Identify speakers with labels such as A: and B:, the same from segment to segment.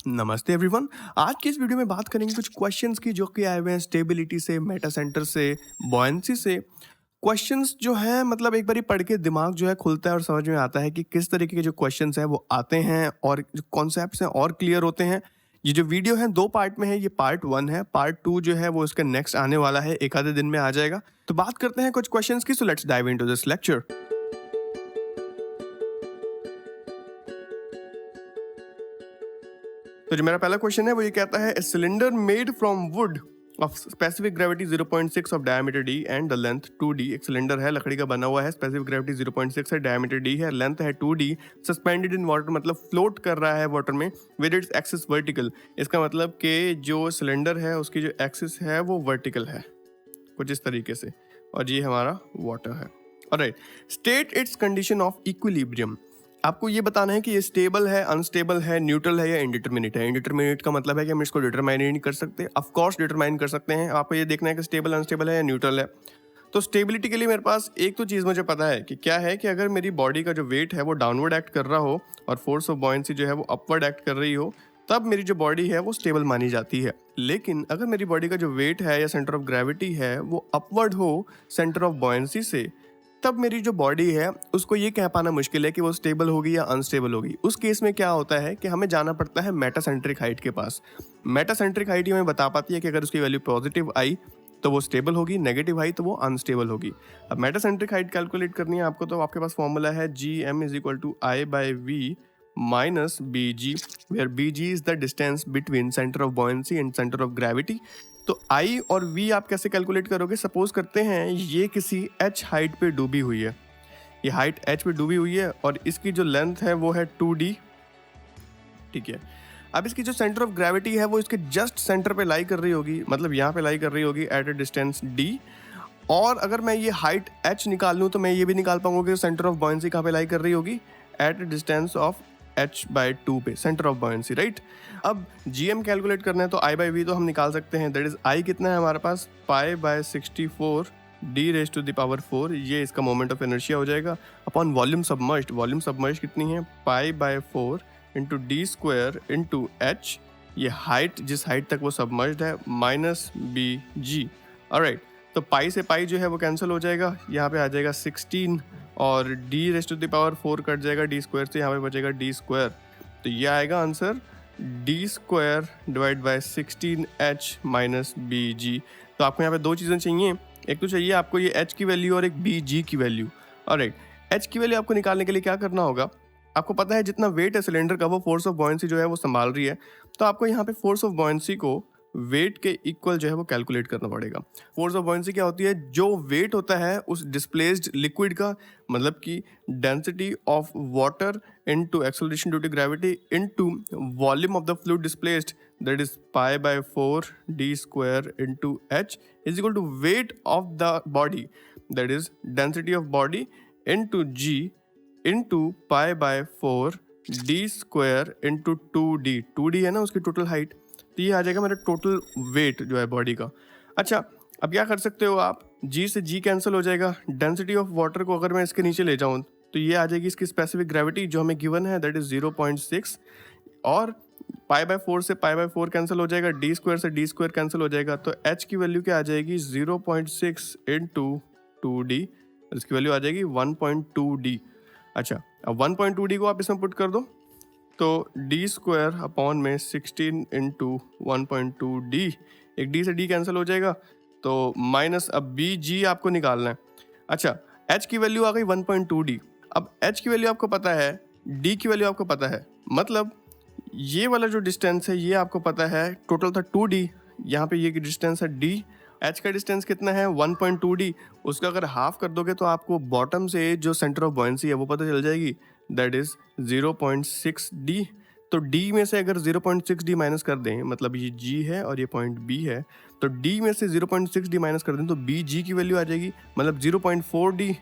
A: नमस्ते एवरीवन। आज की इस वीडियो में बात करेंगे कुछ क्वेश्चंस की जो कि आए हुए हैं स्टेबिलिटी से, मेटा सेंटर से, बॉयंसी से। क्वेश्चंस जो है मतलब एक बारी पढ़ के दिमाग जो है खुलता है और समझ में आता है कि किस तरीके के जो क्वेश्चंस हैं वो आते हैं और जो कॉन्सेप्ट्स हैं और क्लियर होते हैं। ये जो वीडियो है 2 पार्ट में है, ये पार्ट 1 है। पार्ट 2 जो है वो इसका नेक्स्ट आने वाला है, एक आधे दिन में आ जाएगा। तो बात करते हैं कुछ क्वेश्चंस की, so let's dive into this lecture. तो जो मेरा पहला क्वेश्चन है वो ये कहता है, cylinder made from would of specific gravity 0.6 of diameter d and the length 2d। एक सिलेंडर है, लकड़ी का बना हुआ है, स्पेसिफिक ग्रेविटी 0.6 है, डायमीटर d है, लेंथ है 2d, सस्पेंडेड इन वाटर मतलब फ्लोट कर रहा है वाटर में, विद इट्स एक्सिस वर्टिकल। इसका मतलब कि जो सिलेंडर है उसकी जो एक्सिस है वो वर्टिकल है कुछ इस तरीके से, और ये हमारा वाटर है। Alright, state it's condition of equilibrium. आपको ये बताना है कि ये स्टेबल है, अनस्टेबल है, न्यूट्रल है या इंडिटरमिनेट है। इंडिटरमिनेट का मतलब है कि हम इसको डिटरमाइन नहीं कर सकते, ऑफ कोर्स डिटरमाइन कर सकते हैं। आपको ये देखना है कि स्टेबल अनस्टेबल है या न्यूट्रल है। तो स्टेबिलिटी के लिए मेरे पास एक तो चीज़ मुझे पता है कि क्या है कि अगर मेरी बॉडी का जो वेट है वो डाउनवर्ड एक्ट कर रहा हो और फोर्स ऑफ बॉयंसी जो है वो अपवर्ड एक्ट कर रही हो, तब मेरी जो बॉडी है वो स्टेबल मानी जाती है। लेकिन अगर मेरी बॉडी का जो वेट है या सेंटर ऑफ ग्रेविटी है वो अपवर्ड हो सेंटर ऑफ बॉयंसी से, तब मेरी जो बॉडी है उसको ये कह पाना मुश्किल है कि वो स्टेबल होगी या अनस्टेबल होगी। उस केस में क्या होता है कि हमें जाना पड़ता है मेटासेंट्रिक हाइट के पास। मेटासेंट्रिक हाइट हमें बता पाती है कि अगर उसकी वैल्यू पॉजिटिव आई तो वो स्टेबल होगी, नेगेटिव आई तो वो अनस्टेबल होगी। अब मेटासेंट्रिक हाइट कैलकुलेट करनी है आपको, तो आपके पास फॉर्मूला है GM = I/V minus BG, where BG is the distance between center of buoyancy and center of gravity। तो I और V आप कैसे कैलकुलेट करोगे? सपोज करते हैं ये किसी H हाइट पे डूबी हुई है, ये हाइट H पे डूबी हुई है और इसकी जो लेंथ है वो है 2D, ठीक है। अब इसकी जो सेंटर ऑफ ग्रेविटी है वो इसके जस्ट सेंटर पे लाई कर रही होगी, मतलब यहाँ पे लाई कर रही होगी एट अ डिस्टेंस D। और अगर मैं ये हाइट H निकाल लूँ तो मैं ये भी निकाल पाऊंगा कि सेंटर ऑफ बॉयंसी कहाँ पे लाई कर रही होगी, at a distance of h/2 पे, सेंटर ऑफ बॉयंसी, राइट। अब GM कैलकुलेट करना है तो I/V तो हम निकाल सकते हैं, दैट इज I कितना है हमारे पास, π/64 d⁻⁴। ये इसका मोमेंट ऑफ इनर्शिया हो जाएगा upon volume submerged. Volume submerged कितनी है, π/4 इंटू d² इंटू h, ये हाइट जिस हाइट तक वो सबमर्ज्ड है, माइनस BG। ऑलराइट, तो पाई से पाई जो है वो कैंसिल हो जाएगा, यहाँ पे आ जाएगा 16 और d⁻⁴ कट जाएगा d² से, यहाँ पे बचेगा d²। तो ये आएगा answer d² divide by 16h minus BG। तो आपको यहाँ पे दो चीज़ें चाहिए, एक तो चाहिए आपको ये h की वैल्यू और एक BG की वैल्यू। ऑलराइट, h की वैल्यू आपको निकालने के लिए क्या करना होगा, आपको पता है जितना वेट है सिलेंडर का वो फोर्स ऑफ बॉयंसी जो है वो संभाल रही है, तो आपको यहाँ पे फोर्स ऑफ बॉयंसी को वेट के इक्वल जो है वो कैलकुलेट करना पड़ेगा। फोर्स ऑफ बॉयंसी क्या होती है, जो वेट होता है उस डिस्प्लेस्ड लिक्विड का, मतलब कि density of water into acceleration due to gravity into volume of the fluid displaced, that is π/4 d² into h is equal to weight of the body, that is density of body into g into π/4 d² into 2d। 2d है ना उसकी total height, तो ये आ जाएगा मेरा total weight जो है body का। अच्छा, अब क्या कर सकते हो आप, G से G कैंसिल हो जाएगा, डेंसिटी ऑफ वाटर को अगर मैं इसके नीचे ले जाऊँ तो ये आ जाएगी इसकी स्पेसिफिक ग्रेविटी जो हमें गिवन है, दैट इज 0.6, और π/4 से π/4 कैंसिल हो जाएगा, d² से d² कैंसिल हो जाएगा, तो h की वैल्यू क्या आ जाएगी 0.6 इंटू 2d, इसकी वैल्यू आ जाएगी 1.2d। अच्छा, अब 1.2d को आप इसमें पुट कर दो तो d² अपॉन में 16 इंटू 1.2d, एक d से d कैंसिल हो जाएगा, तो माइनस, अब BG आपको निकालना है। अच्छा, h की वैल्यू आ गई 1.2d। अब h की वैल्यू आपको पता है, d की वैल्यू आपको पता है, मतलब ये वाला जो डिस्टेंस है ये आपको पता है, टोटल था 2d, यहाँ पे ये डिस्टेंस है d, h का डिस्टेंस कितना है 1.2d, उसका अगर हाफ कर दोगे तो आपको बॉटम से जो सेंटर ऑफ बॉयंसी है वो पता चल जाएगी, दैट इज 0.6d। तो d में से अगर 0.6d माइनस कर दें, मतलब ये g है और ये पॉइंट b है, तो d में से 0.6d माइनस कर दें तो bg की वैल्यू आ जाएगी, मतलब 0.4d।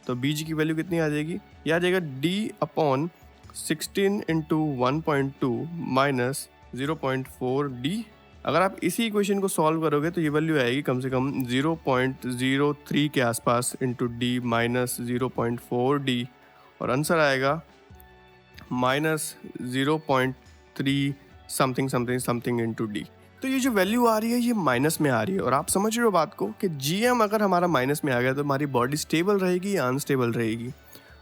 A: तो bg की वैल्यू कितनी आ जाएगी, ये आ जाएगा d/16 इंटू 1.2 माइनस 0.4d। अगर आप इसी इक्वेशन को सॉल्व करोगे तो ये वैल्यू आएगी कम से कम 0.03 के आसपास इंटू d माइनस 0.4d, और आंसर आएगा -0.3 something something something into D. तो ये जो वैल्यू आ रही है ये माइनस में आ रही है, और आप समझ रहे हो बात को कि जीएम अगर हमारा माइनस में आ गया तो हमारी बॉडी स्टेबल रहेगी या अनस्टेबल रहेगी?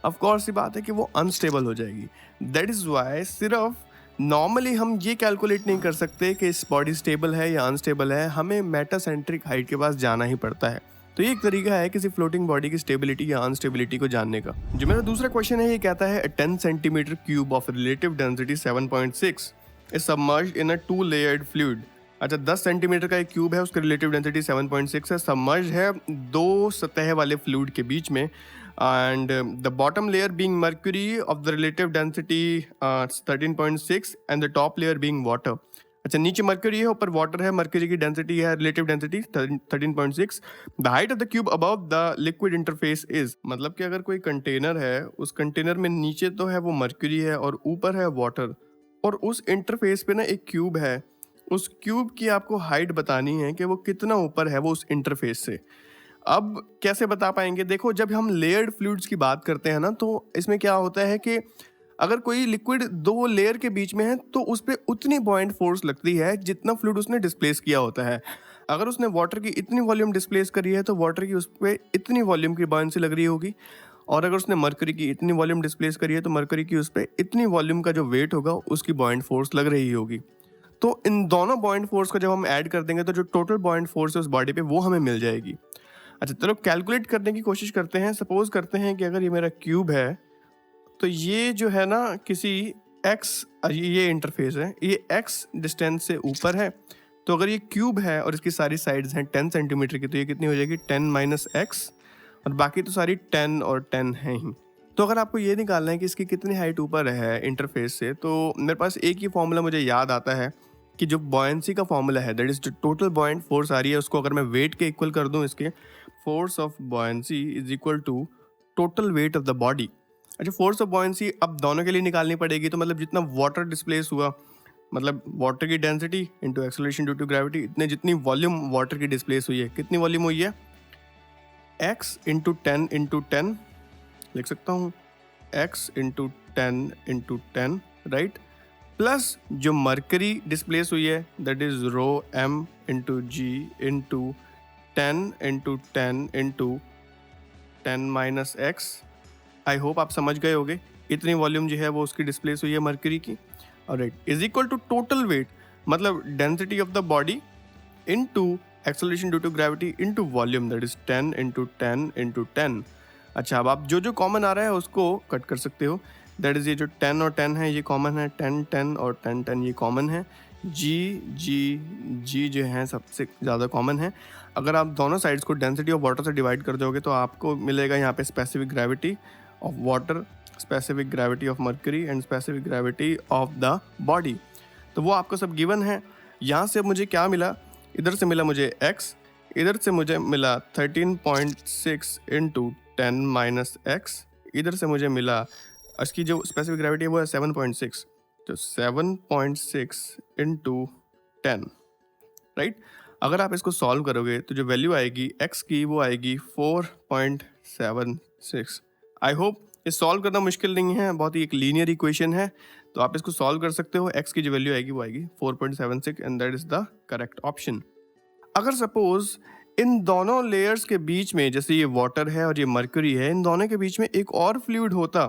A: ऑफ कोर्स ये बात है कि वो अनस्टेबल हो जाएगी। दैट इज़ वाई सिर्फ नॉर्मली हम ये कैलकुलेट नहीं कर सकते कि इस बॉडी स्टेबल है या अनस्टेबल है, हमें मेटासेंट्रिक हाइट के पास जाना ही पड़ता है। तो ये एक तरीका है किसी फ्लोटिंग बॉडी की स्टेबिलिटी या अनस्टेबिलिटी को जानने का। जो मेरा दूसरा क्वेश्चन है ये कहता है 10 centimetre cube of relative density 7.6 is submerged in a 2 layered fluid. अच्छा, 10 सेंटीमीटर का एक क्यूब है, उसका रिलेटिव डेंसिटी 7.6 है, सबमर्ज है 2 सतह वाले फ्लूइड के बीच में, and the bottom layer being mercury of the relative density 13.6 and the top layer being water. अच्छा, नीचे मर्क्यूरी है, ऊपर वाटर है, मर्क्यूरी की डेंसिटी है relative density 13.6। The height of the cube above the liquid interface is, मतलब कि अगर कोई कंटेनर है, उस कंटेनर में नीचे तो है वो मर्क्यूरी है और ऊपर है वाटर, और उस इंटरफेस पे ना एक क्यूब है, उस क्यूब की आपको हाइट बतानी है कि वो कितना ऊपर है वो उस इंटरफेस से। अब कैसे बता पाएंगे? देखो, जब हम लेयर्ड फ्लूइड्स की बात करते हैं ना, तो इसमें क्या होता है कि अगर कोई लिक्विड 2 लेयर के बीच में है तो उस पर उतनी बॉइंट फोर्स लगती है जितना फ्लूइड उसने डिस्प्लेस किया होता है। अगर उसने वाटर की इतनी वॉल्यूम डिस्प्लेस करी है तो वाटर की उस पर इतनी वॉल्यूम की बॉयंसी लग रही होगी, और अगर उसने मरकरी की इतनी वॉल्यूम डिस्प्लेस करी है तो मरकरी की उस पर इतनी वॉल्यूम का जो वेट होगा उसकी बॉइंट फोर्स लग रही होगी। तो इन दोनों बॉइंट फोर्स को जब हम ऐड कर देंगे तो जो टोटल बॉइंट फोर्स है उस बॉडी पे वो हमें मिल जाएगी। अच्छा, चलो कैलकुलेट करने की कोशिश करते हैं। सपोज करते हैं कि अगर ये मेरा क्यूब है तो ये जो है ना किसी एक्स, ये इंटरफेस है, ये एक्स डिस्टेंस से ऊपर है। तो अगर ये क्यूब है और इसकी सारी साइड्स हैं 10 सेंटीमीटर की, तो ये कितनी हो जाएगी 10 माइनस एक्स, और बाकी तो सारी 10 और 10 हैं ही। तो अगर आपको ये निकालना है कि इसकी कितनी हाइट ऊपर है इंटरफेस से, तो मेरे पास एक ही फॉर्मूला मुझे याद आता है कि जो बॉयंसी का फॉर्मूला है, दैट इज जो टोटल बॉयंट फोर्स आ रही है, उसको अगर मैं वेट के इक्वल कर दूं, इसके force of buoyancy is equal to total weight of the body. अच्छा, फोर्स ऑफ बॉयंसी अब दोनों के लिए निकालनी पड़ेगी, तो मतलब जितना वाटर डिस्प्लेस हुआ, मतलब वाटर की density into acceleration due to gravity, इतने जितनी वॉल्यूम वाटर की डिस्प्लेस हुई है, कितनी वॉल्यूम हुई है, x इंटू 10 लिख सकता हूँ, x इंटू 10 राइट, प्लस जो मरकरी डिस्प्लेस हुई है that is rho m into g into 10 into 10 minus x. I hope आप समझ गए होगे, इतनी वॉल्यूम जो है वो उसकी डिस्प्लेस हुई है मरकरी की, और right is equal to total weight, मतलब density of the body into acceleration due to gravity into volume, that is 10 into 10। अच्छा, अब आप जो जो कॉमन आ रहा है उसको कट कर सकते हो, दैट इज ये जो 10 और 10 है ये कॉमन है, 10 और 10 ये कॉमन है, जी जो है सबसे ज़्यादा कॉमन है। अगर आप दोनों साइड्स को डेंसिटी ऑफ वाटर से डिवाइड कर दोगे तो आपको मिलेगा यहाँ पे specific gravity of water, specific gravity of mercury and specific gravity of the body. तो वो आपको सब गिवन है। यहाँ से मुझे क्या मिला, इधर से मिला मुझे x, इधर से मुझे मिला 13.6 इंटू 10 माइनस एक्स, इधर से मुझे मिला इसकी जो स्पेसिफिक ग्रेविटी है वो है 7.6, तो 7.6 इंटू 10 राइट। अगर आप इसको सॉल्व करोगे तो जो वैल्यू आएगी x की वो आएगी 4.76। आई होप ये सॉल्व करना मुश्किल नहीं है, बहुत ही एक लीनियर इक्वेशन है, तो आप इसको सॉल्व कर सकते हो। x की जो वैल्यू आएगी वो आएगी 4.76 and that is the correct option. अगर सपोज इन दोनों लेयर्स के बीच में, जैसे ये वाटर है और ये मर्क्यूरी है, इन दोनों के बीच में एक और फ्लूइड होता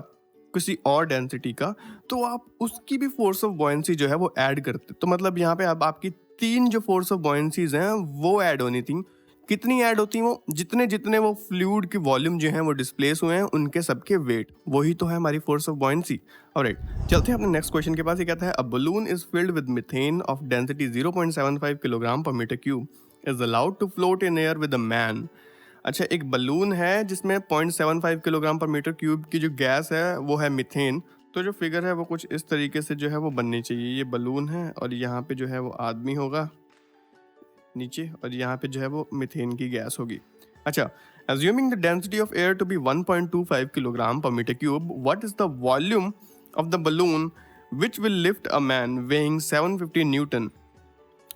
A: किसी और डेंसिटी का, तो आप उसकी भी फोर्स ऑफ बॉयंसी जो है वो ऐड करते। तो मतलब यहाँ पे अब आपकी 3 जो फोर्स ऑफ बॉयंसीज हैं वो ऐड होनी थी। कितनी ऐड होती हैं वो, जितने जितने वो फ्लूइड की वॉल्यूम जो है वो डिस्प्लेस हुए हैं उनके सबके वेट, वही तो है हमारी फोर्स ऑफ बॉयंसी। ऑलराइट, चलते हैं अपने नेक्स्ट क्वेश्चन के पास। ये कहता है a balloon is filled with methane of density 0.75 kilogram per metre cube is allowed to float in air with a man. अच्छा, एक बलून है जिसमें 0.75 किलोग्राम पर मीटर क्यूब की जो गैस है वो है मीथेन। तो जो फिगर है वो कुछ इस तरीके से जो है वो बननी चाहिए। ये बलून है और यहाँ पे जो है वो आदमी होगा नीचे, और यहाँ पे जो है वो मीथेन की गैस होगी। अच्छा, assuming the density of air to be 1.25 kilogram per metre cube, what is the volume of the balloon which will lift a man weighing 750 Newton.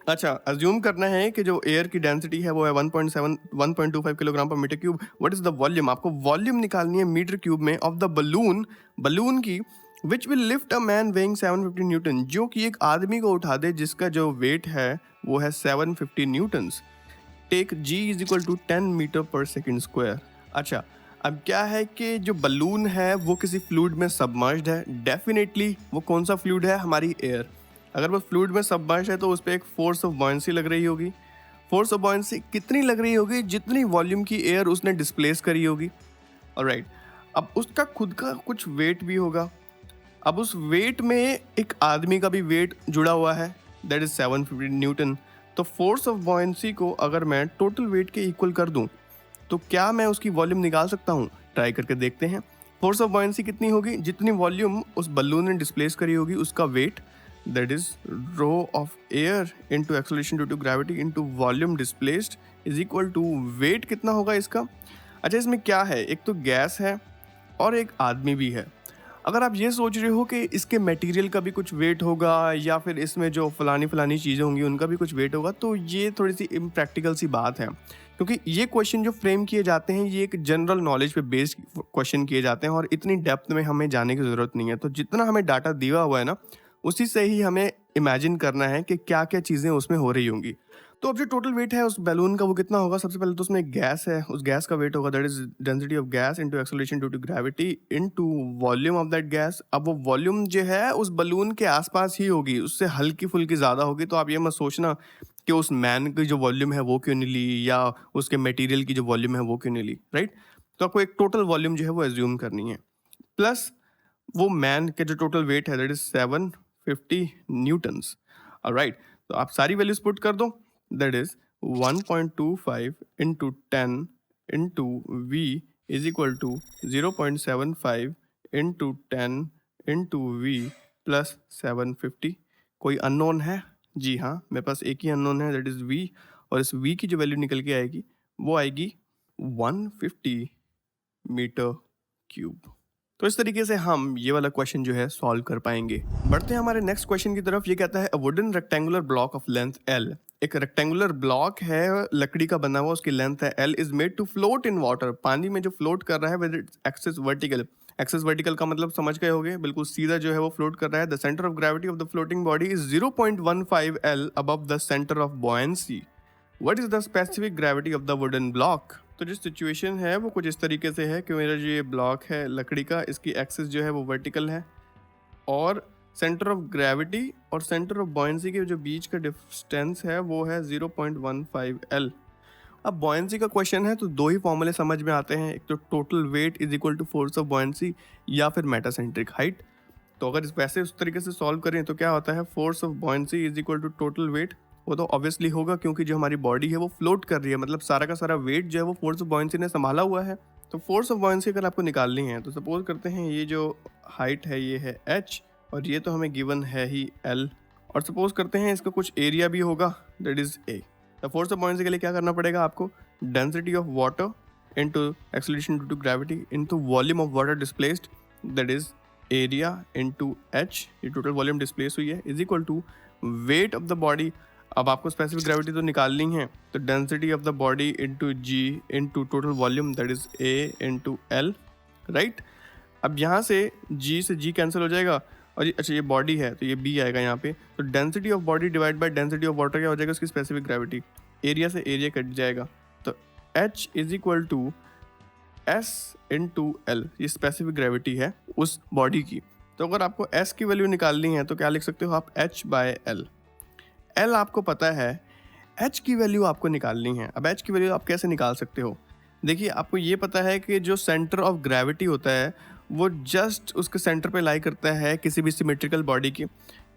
A: अच्छा, अज्यूम करना है कि जो एयर की डेंसिटी है वो है 1.25 kilogram per metre cube. What is the volume, आपको वॉल्यूम निकालनी है मीटर क्यूब में ऑफ द बलून, बलून की which will lift a man weighing 750 newton, जो कि एक आदमी को उठा दे जिसका जो वेट है वो है 750 newtons. Take g is equal to 10 metre per second square. अच्छा, अब क्या है कि जो बलून है वो किसी फ्लूइड में सबमर्ज्ड है। डेफिनेटली वो कौन सा फ्लूइड है? हमारी एयर। अगर वो फ्लूइड में सबमर्ज्ड है तो उस पर एक फोर्स ऑफ बॉयंसी लग रही होगी। फोर्स ऑफ बॉयंसी कितनी लग रही होगी? जितनी वॉल्यूम की एयर उसने डिस्प्लेस करी होगी। ऑलराइट, अब उसका खुद का कुछ वेट भी होगा। अब उस वेट में एक आदमी का भी वेट जुड़ा हुआ है, दैट इज 750 न्यूटन। तो फोर्स ऑफ बॉयंसी को अगर मैं टोटल वेट के इक्वल कर दूं तो क्या मैं उसकी वॉल्यूम निकाल सकता हूं? ट्राई करके देखते हैं। फोर्स ऑफ बॉयंसी कितनी होगी? जितनी वॉल्यूम उस बलून ने डिस्प्लेस करी होगी उसका weight, that is rho of air into acceleration due to gravity into volume displaced is equal to weight कितना होगा इसका। अच्छा, इसमें क्या है? एक तो गैस है और एक आदमी भी है। अगर आप ये सोच रहे हो कि इसके मटेरियल का भी कुछ वेट होगा या फिर इसमें जो फलानी चीज़ें होंगी उनका भी कुछ वेट होगा, तो ये थोड़ी सी इम्प्रैक्टिकल सी बात है, क्योंकि ये क्वेश्चन जो फ्रेम किए जाते हैं ये एक जनरल नॉलेज पे बेस्ड क्वेश्चन किए जाते हैं और इतनी डेप्थ में हमें जाने की ज़रूरत नहीं है। तो जितना हमें डाटा दिया हुआ है ना, उसी से ही हमें इमेजिन करना है कि क्या क्या चीज़ें उसमें हो रही होंगी। तो अब जो टोटल वेट है उस बैलून का वो कितना होगा? सबसे पहले तो उसमें एक गैस है, उस गैस का वेट होगा that is density of gas into acceleration due to gravity into volume of that gas. अब वो वॉल्यूम जो है उस बलून के आसपास ही होगी, उससे हल्की फुल्की ज़्यादा होगी। तो आप ये मत सोचना कि उस मैन की जो वॉल्यूम है वो क्यों नहीं ली या उसके मटेरियल की जो वॉल्यूम है वो क्यों नहीं ली, राइट। तो आपको एक टोटल वॉल्यूम जो है वो एज्यूम करनी है, प्लस वो मैन के जो टोटल वेट है दैट इज 750 न्यूटन्स। ऑलराइट, तो आप सारी वैल्यूज पुट कर दो, that is 1.25 into 10 into v is equal to 0.75 into 10 into v plus 750। कोई अननोन है? जी हाँ, मेरे पास एक ही अननोन है दैट इज v, और इस v की जो वैल्यू निकल के आएगी वो आएगी 150 मीटर क्यूब। तो इस तरीके से हम ये वाला क्वेश्चन जो है सॉल्व कर पाएंगे। बढ़ते हैं हमारे नेक्स्ट क्वेश्चन की तरफ। ये कहता है a wooden rectangular block of length L, एक रेक्टेंगुलर ब्लॉक है लकड़ी का बना हुआ, उसकी लेंथ है L, is made to float in water, पानी में जो फ्लोट कर रहा है with its axis vertical. Axis vertical का मतलब समझ गए होंगे, बिल्कुल सीधा जो है वो फ्लोट कर रहा है। The centre of gravity of the floating body is 0.15 L above the centre of buoyancy. What is the specific gravity of the wooden block. तो जो सिचुएशन है वो कुछ इस तरीके से है कि मेरा जो ये ब्लॉक है लकड़ी का, इसकी एक्सिस जो है वो वर्टिकल है और सेंटर ऑफ ग्रेविटी और सेंटर ऑफ बॉयंसी के जो बीच का डिस्टेंस है वो है 0.15 L। अब बॉयंसी का क्वेश्चन है तो दो ही फॉर्मूले समझ में आते हैं, एक तो total weight is equal to force of buoyancy या फिर मेटासेंट्रिक हाइट। तो अगर इस वैसे उस तरीके से सॉल्व करें तो क्या होता है, force of buoyancy is equal to total weight. वो तो ऑब्वियसली होगा क्योंकि जो हमारी बॉडी है वो फ्लोट कर रही है, मतलब सारा का सारा वेट जो है वो फोर्स ऑफ बॉयंसी ने संभाला हुआ है। तो फोर्स ऑफ बॉयंसी अगर आपको निकालनी है तो सपोज करते हैं ये जो हाइट है ये है h और ये तो हमें गिवन है ही L, और सपोज करते हैं इसका कुछ एरिया भी होगा दैट इज A। तो फोर्स ऑफ बॉयंसी के लिए क्या करना पड़ेगा आपको, density of water into acceleration due to gravity into volume of water displaced that is area into h, ये टोटल वॉल्यूम डिस्प्लेस हुई है, is equal to weight of the body. अब आपको स्पेसिफिक ग्रेविटी तो निकालनी है, तो density of the body into g into total volume that is A into L, right. अब यहाँ से g कैंसिल हो जाएगा और ये अच्छा ये बॉडी है तो ये B आएगा यहाँ पे। तो density of body divide by density of water क्या हो जाएगा, उसकी स्पेसिफिक ग्रेविटी, एरिया से एरिया कट जाएगा तो h is equal to S into L, ये स्पेसिफिक ग्रेविटी है उस बॉडी की। तो अगर आपको S की वैल्यू निकालनी है तो क्या लिख सकते हो आप, h बाय L। L आपको पता है, H की वैल्यू आपको निकालनी है। अब H की वैल्यू आप कैसे निकाल सकते हो, देखिए आपको ये पता है कि जो सेंटर ऑफ ग्रेविटी होता है वो जस्ट उसके सेंटर पे लाई करता है किसी भी सिमेट्रिकल बॉडी की।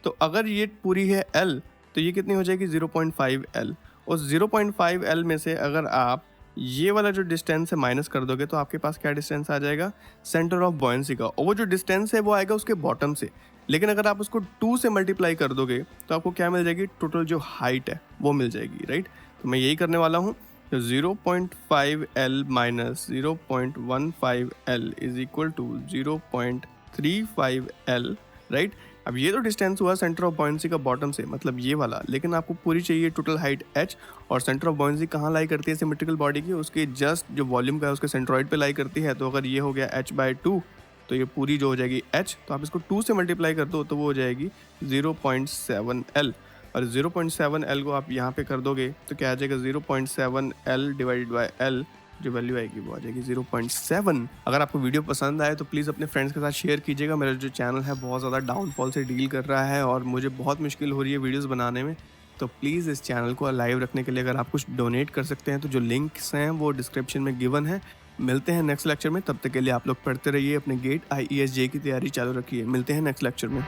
A: तो अगर ये पूरी है L तो ये कितनी हो जाएगी 0.5 L। उस 0.5 L में से अगर आप ये वाला जो डिस्टेंस है माइनस कर दोगे तो आपके पास क्या डिस्टेंस आ जाएगा, सेंटर ऑफ बॉयंसी का, और वो जो डिस्टेंस है वो आएगा उसके बॉटम से। लेकिन अगर आप उसको 2 से मल्टीप्लाई कर दोगे तो आपको क्या मिल जाएगी, टोटल जो हाइट है वो मिल जाएगी, राइट। तो मैं यही करने वाला हूँ, तो 0.5 L minus 0.15 L is equal to 0.35 L, right. अब ये तो डिस्टेंस हुआ सेंटर ऑफ बॉयंसी का बॉटम से, मतलब ये वाला, लेकिन आपको पूरी चाहिए टोटल हाइट h, और सेंटर ऑफ बॉयंसी कहाँ लाई करती है सिमेट्रिकल बॉडी की, उसके जस्ट जो वॉल्यूम का है उसके सेंट्रॉइड पे लाई करती है। तो अगर ये हो गया h/2 तो ये पूरी जो हो जाएगी h, तो आप इसको 2 से मल्टीप्लाई कर दो तो वो हो जाएगी 0.7L, और 0.7L को आप यहाँ पे कर दोगे तो क्या आ जाएगा 0.7L डिवाइडेड बाई L, जो वैल्यू आएगी वो आ जाएगी 0.7। अगर आपको वीडियो पसंद आए तो प्लीज़ अपने फ्रेंड्स के साथ शेयर कीजिएगा। मेरा जो चैनल है बहुत ज़्यादा डाउनफॉल से डील कर रहा है और मुझे बहुत मुश्किल हो रही है वीडियोस बनाने में, तो प्लीज़ इस चैनल को लाइव रखने के लिए अगर आप कुछ डोनेट कर सकते हैं तो जो लिंक्स हैं वो डिस्क्रिप्शन में गिवन है। मिलते हैं नेक्स्ट लेक्चर में, तब तक के लिए आप लोग पढ़ते रहिए, अपने गेट IES JEE की तैयारी चालू रखिए। मिलते हैं नेक्स्ट लेक्चर में।